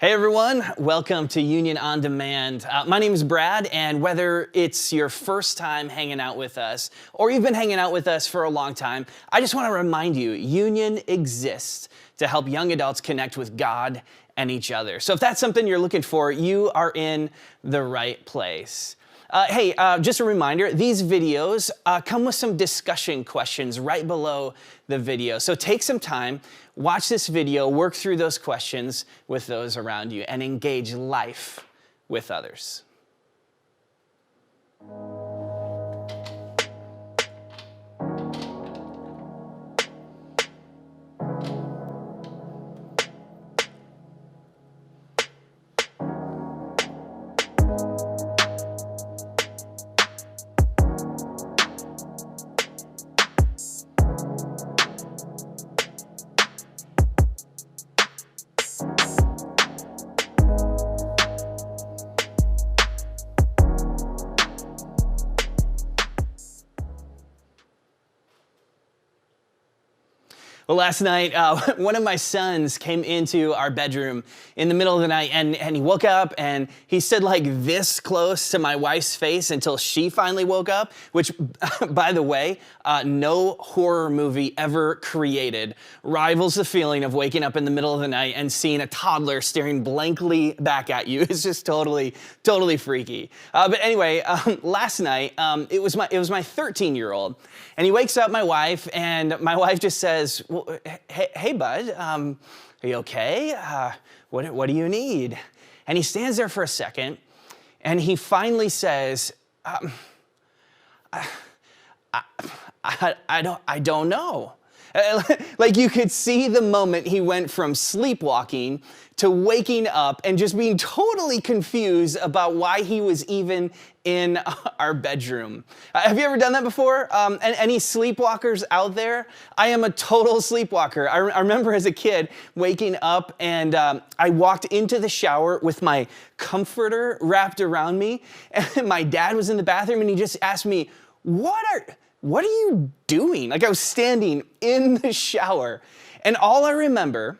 Hey everyone, welcome to Union OnDemand. My name is Brad, and whether it's your first time hanging out with us or you've been hanging out with us for a long time, I just want to remind you, Union exists to help young adults connect with God and each other. So if that's something you're looking for, you are in the right place. Hey, just a reminder, these videos come with some discussion questions right below the video. So take some time, watch this video, work through those questions with those around you, and engage life with others. Well, last night, one of my sons came into our bedroom in the middle of the night, and he woke up and he stood like this close to my wife's face until she finally woke up, which, by the way, no horror movie ever created rivals the feeling of waking up in the middle of the night and seeing a toddler staring blankly back at you. It's just totally freaky. But anyway, last night, it was my 13-year-old, and he wakes up my wife, and my wife just says, well, hey, bud, are you okay? What do you need? And he stands there for a second, and he finally says, I don't know. Like you could see the moment he went from sleepwalking to waking up and just being totally confused about why he was even in our bedroom. Have you ever done that before? And any sleepwalkers out there? I am a total sleepwalker. I remember as a kid waking up and I walked into the shower with my comforter wrapped around me, and my dad was in the bathroom and he just asked me, what are you doing? Like I was standing in the shower, and all I remember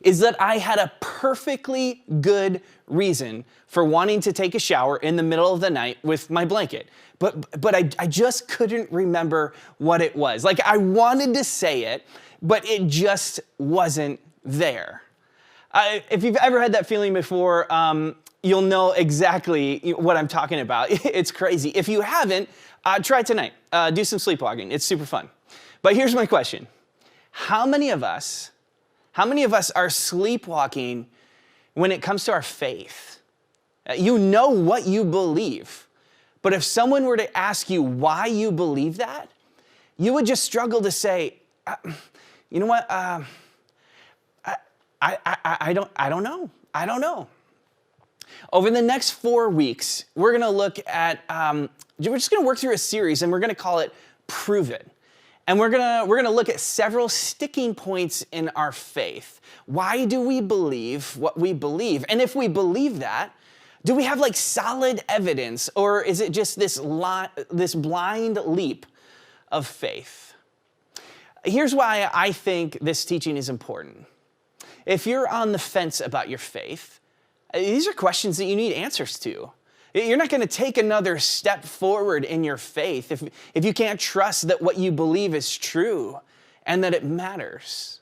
is that I had a perfectly good reason for wanting to take a shower in the middle of the night with my blanket. But I just couldn't remember what it was. Like I wanted to say it, but it just wasn't there. If you've ever had that feeling before, you'll know exactly what I'm talking about. It's crazy. If you haven't, try tonight. Do some sleepwalking. It's super fun. But here's my question. How many of us are sleepwalking when it comes to our faith? You know what you believe, but if someone were to ask you why you believe that, you would just struggle to say, you know what, I don't know. Over the next 4 weeks, we're going to look at, we're just going to work through a series, and we're going to call it Prove It. And we're gonna look at several sticking points in our faith. Why do we believe what we believe? And if we believe that, do we have like solid evidence, or is it just this blind leap of faith? Here's why I think this teaching is important. If you're on the fence about your faith, these are questions that you need answers to. You're not going to take another step forward in your faith if you can't trust that what you believe is true and that it matters.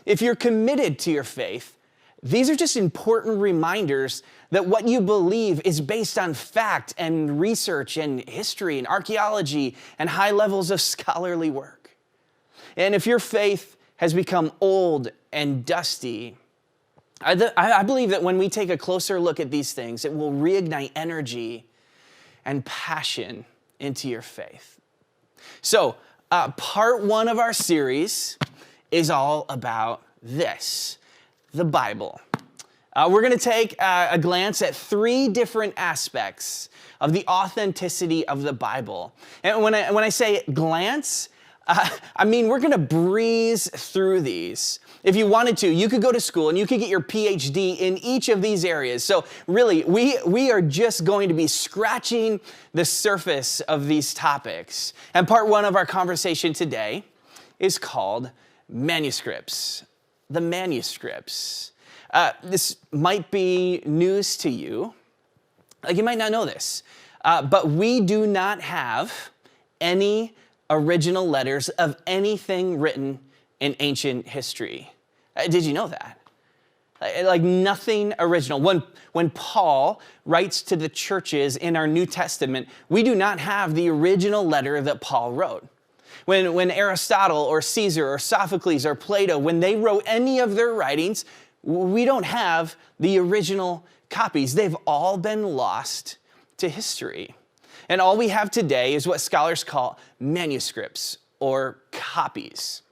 If you're committed to your faith, these are just important reminders that what you believe is based on fact and research and history and archaeology and high levels of scholarly work. And if your faith has become old and dusty, I believe that when we take a closer look at these things, it will reignite energy and passion into your faith. So, part one of our series is all about this, the Bible. We're going to take a glance at 3 different aspects of the authenticity of the Bible. And when I say glance, I mean we're going to breeze through these. If you wanted to, you could go to school and you could get your PhD in each of these areas. So really, we are just going to be scratching the surface of these topics. And part one of our conversation today is called manuscripts. The manuscripts. This might be news to you. Like, you might not know this, but we do not have any original letters of anything written in ancient history. Did you know that? Like nothing original. When Paul writes to the churches in our New Testament, we do not have the original letter that Paul wrote. When Aristotle or Caesar or Sophocles or Plato, when they wrote any of their writings, we don't have the original copies. They've all been lost to history. And all we have today is what scholars call manuscripts or copies.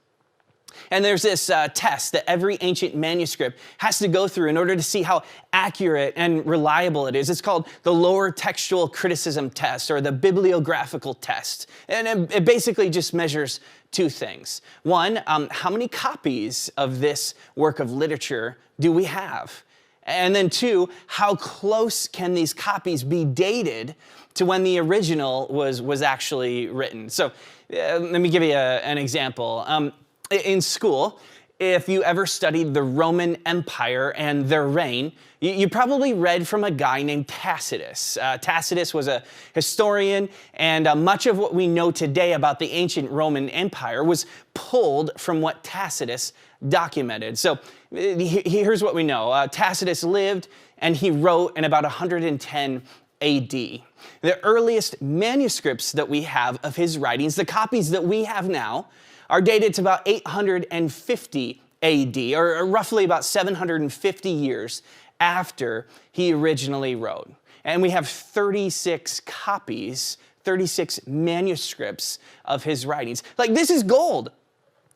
And there's this test that every ancient manuscript has to go through in order to see how accurate and reliable it is. It's called the lower textual criticism test or the bibliographical test. And it basically just measures two things. One, how many copies of this work of literature do we have? And then two, how close can these copies be dated to when the original was actually written? So let me give you an example. In school, if you ever studied the Roman Empire and their reign, you probably read from a guy named Tacitus. Tacitus was a historian, and much of what we know today about the ancient Roman Empire was pulled from what Tacitus documented. So here's what we know. Tacitus lived, and he wrote in about 110 AD. The earliest manuscripts that we have of his writings, the copies that we have now, are dated to about 850 AD, or roughly about 750 years after he originally wrote. And we have 36 copies, 36 manuscripts of his writings. Like, this is gold.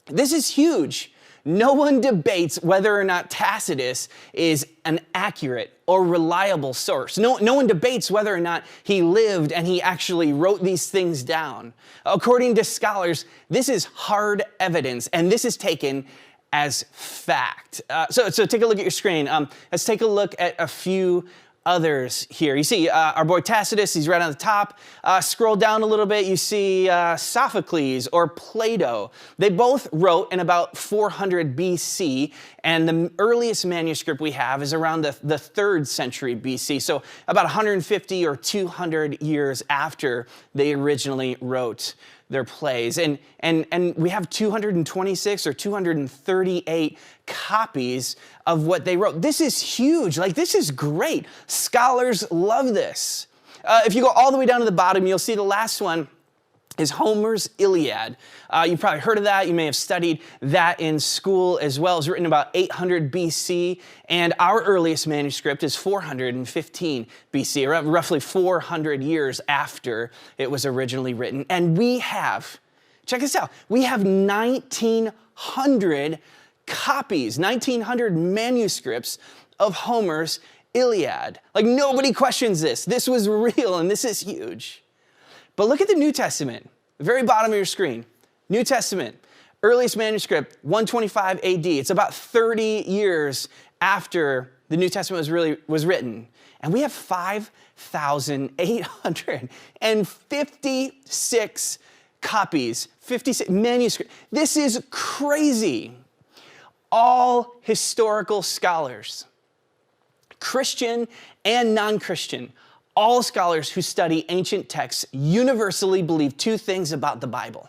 This is huge. No one debates whether or not Tacitus is an accurate or reliable source. No one debates whether or not he lived and he actually wrote these things down. According to scholars, this is hard evidence, and this is taken as fact. So take a look at your screen. Let's take a look at a few others here. You see our boy Tacitus, he's right on the top. Scroll down a little bit, you see Sophocles or Plato. They both wrote in about 400 BC, and the earliest manuscript we have is around the 3rd century BC, so about 150 or 200 years after they originally wrote their plays. And we have 226 or 238 copies of what they wrote. This is huge. Like, this is great. Scholars love this. If you go all the way down to the bottom, you'll see the last one is Homer's Iliad. You've probably heard of that. You may have studied that in school as well. It was written about 800 BC, and our earliest manuscript is 415 BC, or roughly 400 years after it was originally written. And we have, check this out, we have 1,900 copies, 1,900 manuscripts of Homer's Iliad. Like, nobody questions this. This was real, and this is huge. But look at the New Testament, the very bottom of your screen. New Testament, earliest manuscript, 125 AD. It's about 30 years after the New Testament was written. And we have 5,856 copies, 56 manuscripts. This is crazy. All historical scholars, Christian and non-Christian, all scholars who study ancient texts universally believe two things about the Bible.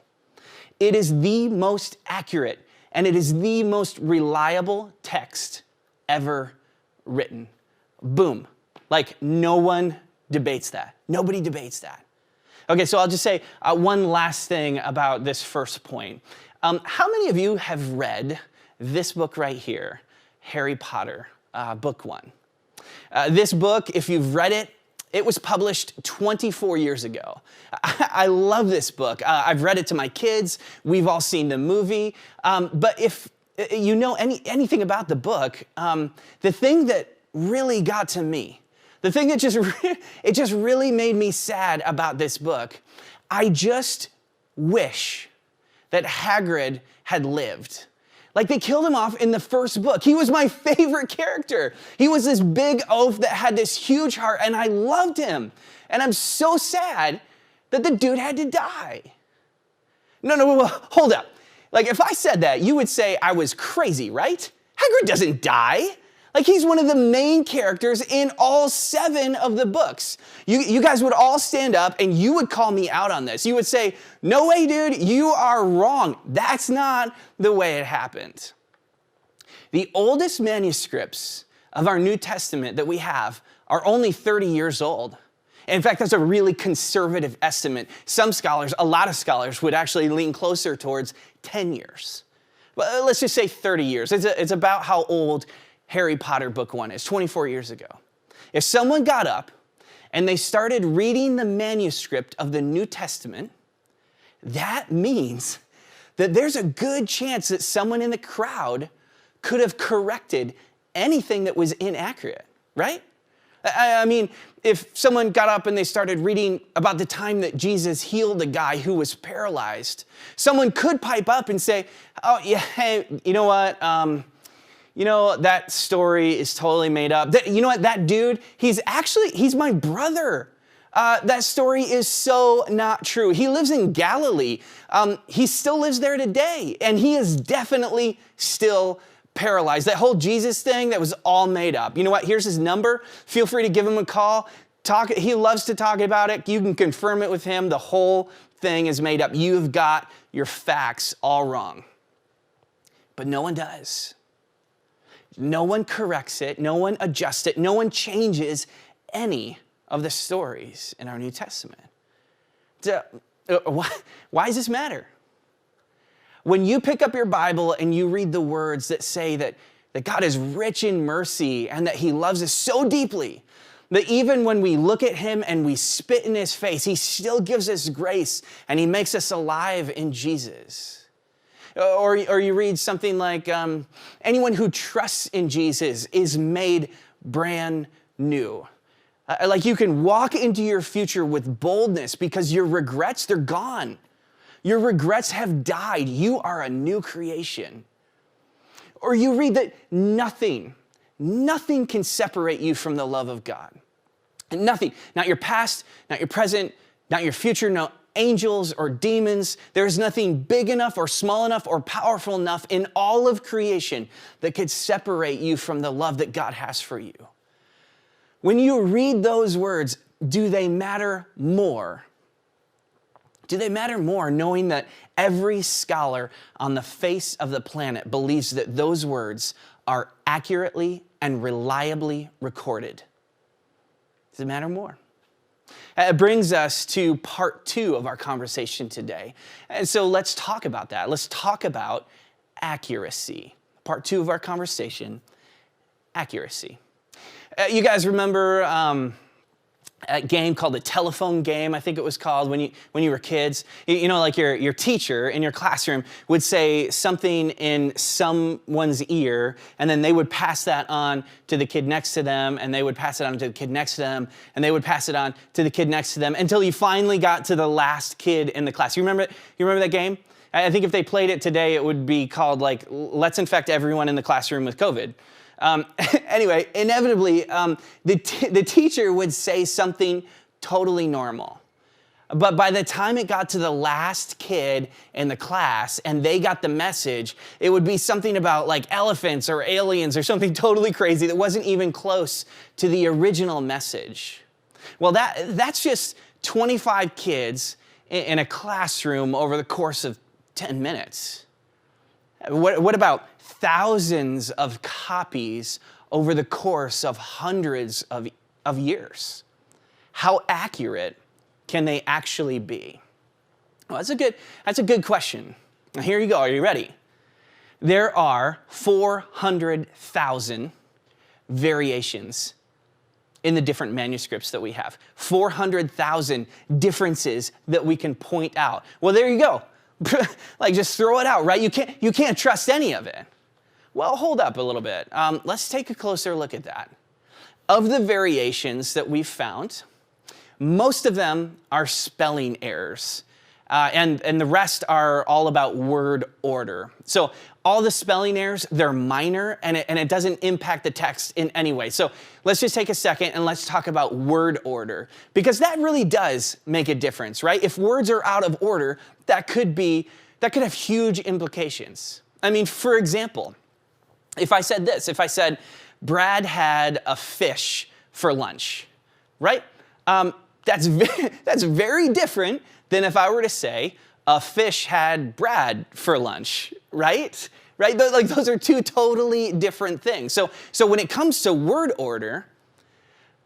It is the most accurate and it is the most reliable text ever written. Boom. Like, no one debates that. Nobody debates that. Okay, so I'll just say one last thing about this first point. How many of you have read this book right here, Harry Potter, book 1? This book, if you've read it, it was published 24 years ago. I love this book. I've read it to my kids. We've all seen the movie. But if you know anything about the book, the thing that really got to me, the thing that just really made me sad about this book, I just wish that Hagrid had lived. Like, they killed him off in the first book. He was my favorite character. He was this big oaf that had this huge heart, and I loved him. And I'm so sad that the dude had to die. No, hold up. Like, if I said that, you would say I was crazy, right? Hagrid doesn't die. Like he's one of the main characters in all 7 of the books. You guys would all stand up and you would call me out on this. You would say, no way, dude, you are wrong. That's not the way it happened. The oldest manuscripts of our New Testament that we have are only 30 years old. In fact, that's a really conservative estimate. Some scholars, a lot of scholars, would actually lean closer towards 10 years. But let's just say 30 years. It's about how old Harry Potter book 1 is, 24 years ago. If someone got up and they started reading the manuscript of the New Testament, that means that there's a good chance that someone in the crowd could have corrected anything that was inaccurate, right? I mean, if someone got up and they started reading about the time that Jesus healed a guy who was paralyzed, someone could pipe up and say, oh, yeah, hey, you know what? That story is totally made up. You know what? That dude, he's my brother. That story is so not true. He lives in Galilee. He still lives there today, and he is definitely still paralyzed. That whole Jesus thing, that was all made up. You know what? Here's his number. Feel free to give him a call. He loves to talk about it. You can confirm it with him. The whole thing is made up. You've got your facts all wrong. But no one does. No one corrects it. No one adjusts it. No one changes any of the stories in our New Testament. Why does this matter? When you pick up your Bible and you read the words that say that God is rich in mercy and that he loves us so deeply that even when we look at him and we spit in his face, he still gives us grace and he makes us alive in Jesus. Or you read something like, anyone who trusts in Jesus is made brand new. Like you can walk into your future with boldness because your regrets, they're gone. Your regrets have died. You are a new creation. Or you read that nothing can separate you from the love of God. Nothing, not your past, not your present, not your future, no angels or demons. There's nothing big enough or small enough or powerful enough in all of creation that could separate you from the love that God has for you. When you read those words, do they matter more? Do they matter more knowing that every scholar on the face of the planet believes that those words are accurately and reliably recorded? Does it matter more? It brings us to part 2 of our conversation today. And so let's talk about that. Let's talk about accuracy. Part 2 of our conversation, accuracy. You guys remember a game called the telephone game, I think it was called, when you were kids? You know, like your teacher in your classroom would say something in someone's ear, and then they would pass that on to the kid next to them, and they would pass it on to the kid next to them, and they would pass it on to the kid next to them, until you finally got to the last kid in the class. You remember that game? I think if they played it today, it would be called, like, let's infect everyone in the classroom with COVID. Anyway, inevitably, the teacher would say something totally normal. But by the time it got to the last kid in the class and they got the message, it would be something about like elephants or aliens or something totally crazy that wasn't even close to the original message. Well, that's just 25 kids in a classroom over the course of 10 minutes. What about thousands of copies over the course of hundreds of years? How accurate can they actually be? Well, that's a good question. Now, here you go. Are you ready? There are 400,000 variations in the different manuscripts that we have. 400,000 differences that we can point out. Well, there you go. Like, just throw it out, right? You can't trust any of it. Well, hold up a little bit. Let's take a closer look at that. Of the variations that we've found, most of them are spelling errors. And the rest are all about word order. So all the spelling errors, they're minor, and it doesn't impact the text in any way. So let's just take a second and let's talk about word order, because that really does make a difference, right? If words are out of order, that could have huge implications. I mean, for example, if I said, Brad had a fish for lunch, right? That's very different than if I were to say a fish had Brad for lunch, right? Right? Like those are two totally different things. So when it comes to word order,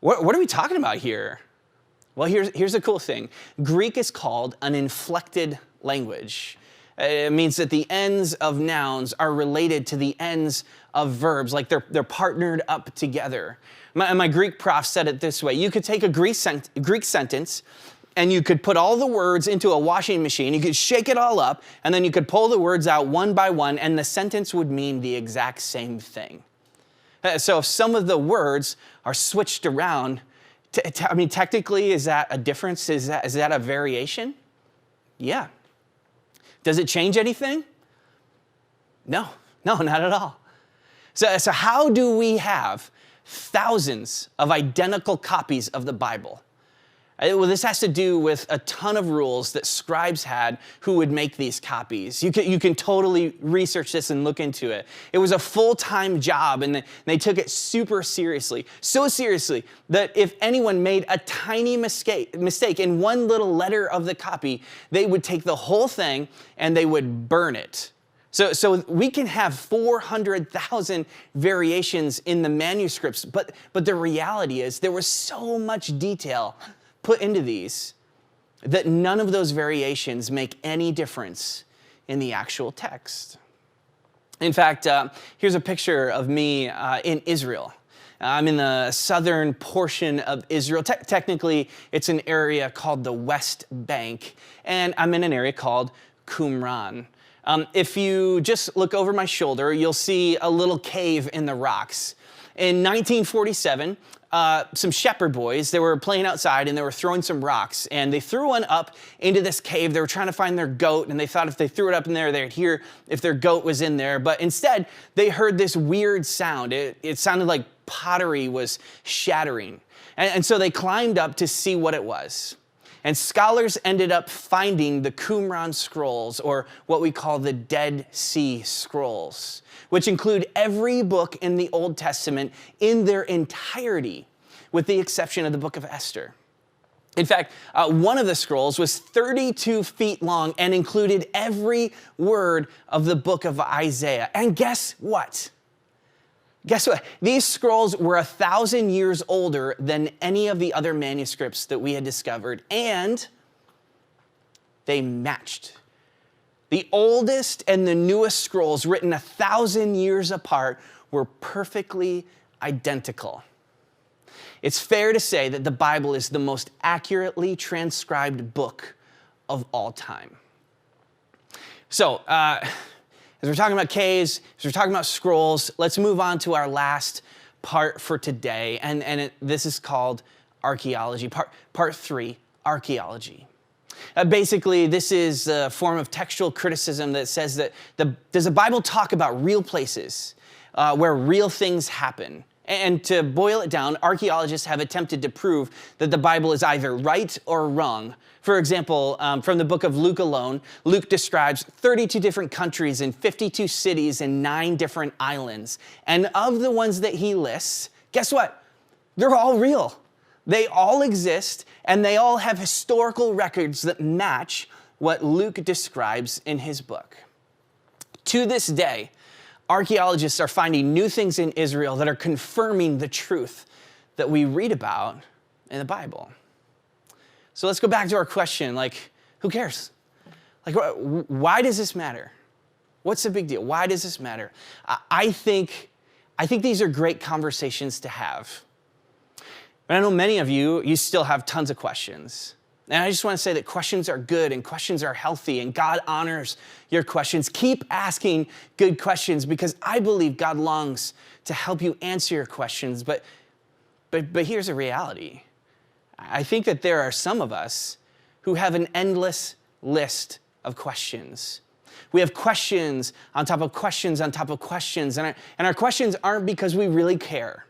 what are we talking about here? Well, here's the cool thing. Greek is called an inflected language. It means that the ends of nouns are related to the ends of verbs, like they're partnered up together. My Greek prof said it this way. You could take a Greek sentence and you could put all the words into a washing machine, you could shake it all up, and then you could pull the words out one by one, and the sentence would mean the exact same thing. So if some of the words are switched around, technically, is that a difference? Is that a variation? Yeah. Does it change anything? No, not at all. So how do we have thousands of identical copies of the Bible? Well, this has to do with a ton of rules that scribes had who would make these copies. You can totally research this and look into it. It was a full-time job, and they took it super seriously. So seriously that if anyone made a tiny mistake in one little letter of the copy, they would take the whole thing and they would burn it. So we can have 400,000 variations in the manuscripts, but the reality is there was so much detail put into these that none of those variations make any difference in the actual text. In fact, here's a picture of me in Israel. I'm in the southern portion of Israel. Technically, it's an area called the West Bank, and I'm in an area called Qumran. If you just look over my shoulder, you'll see a little cave in the rocks. In 1947, some shepherd boys, they were playing outside and they were throwing some rocks, and they threw one up into this cave. They were trying to find their goat, and they thought if they threw it up in there, they'd hear if their goat was in there. But instead, they heard this weird sound. It sounded like pottery was shattering. And so they climbed up to see what it was. And scholars ended up finding the Qumran Scrolls, or what we call the Dead Sea Scrolls, which include every book in the Old Testament in their entirety, with the exception of the book of Esther. In fact, one of the scrolls was 32 feet long and included every word of the book of Isaiah. And guess what? These scrolls were 1,000 years older than any of the other manuscripts that we had discovered, and they matched. The oldest and the newest scrolls, written 1,000 years apart, were perfectly identical. It's fair to say that the Bible is the most accurately transcribed book of all time. So, as we're talking about caves, as we're talking about scrolls, let's move on to our last part for today, and this is called archaeology. Part 3, archaeology. Basically, this is a form of textual criticism that says that does the Bible talk about real places where real things happen? And to boil it down, archaeologists have attempted to prove that the Bible is either right or wrong. For example, from the book of Luke alone, Luke describes 32 different countries and 52 cities and 9 different islands. And of the ones that he lists, guess what? They're all real. They all exist, and they all have historical records that match what Luke describes in his book. To this day, archaeologists are finding new things in Israel that are confirming the truth that we read about in the Bible. So let's go back to our question, who cares? Why does this matter? What's the big deal? Why does this matter? I think these are great conversations to have. But I know many of you still have tons of questions. And I just want to say that questions are good and questions are healthy, and God honors your questions. Keep asking good questions, because I believe God longs to help you answer your questions. But here's the reality. I think that there are some of us who have an endless list of questions. We have questions on top of questions on top of questions, and our questions aren't because we really care.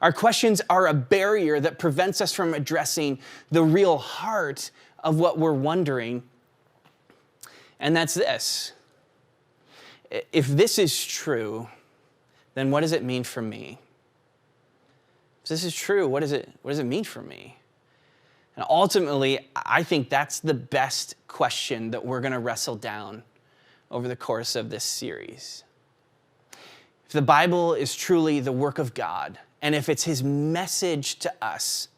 Our questions are a barrier that prevents us from addressing the real heart of what we're wondering, and that's this. If this is true, then what does it mean for me? If this is true, what does it mean for me? And ultimately, I think that's the best question that we're going to wrestle down over the course of this series. If the Bible is truly the work of God, and if it's his message to us,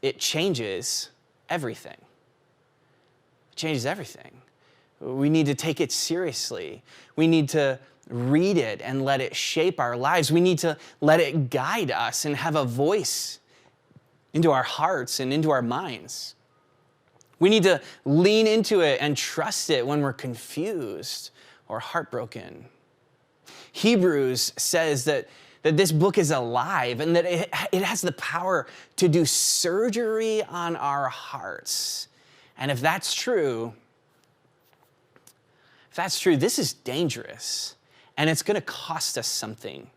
it changes everything. It changes everything. We need to take it seriously. We need to read it and let it shape our lives. We need to let it guide us and have a voice into our hearts and into our minds. We need to lean into it and trust it when we're confused or heartbroken. Hebrews says that this book is alive and that it has the power to do surgery on our hearts. And if that's true, this is dangerous, and it's going to cost us something.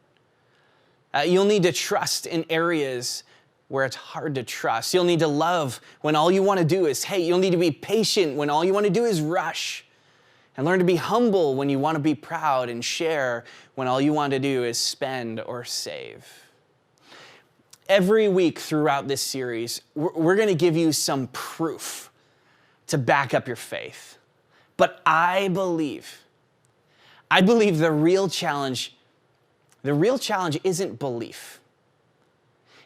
You'll need to trust in areas where it's hard to trust. You'll need to love when all you want to do is hate. You'll need to be patient when all you want to do is rush. And learn to be humble when you want to be proud, and share when all you want to do is spend or save. Every week throughout this series, we're going to give you some proof to back up your faith. But I believe the real challenge isn't belief.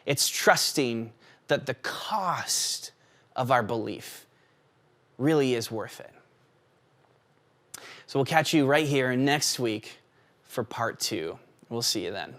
It's trusting that the cost of our belief really is worth it. So we'll catch you right here next week for part 2. We'll see you then.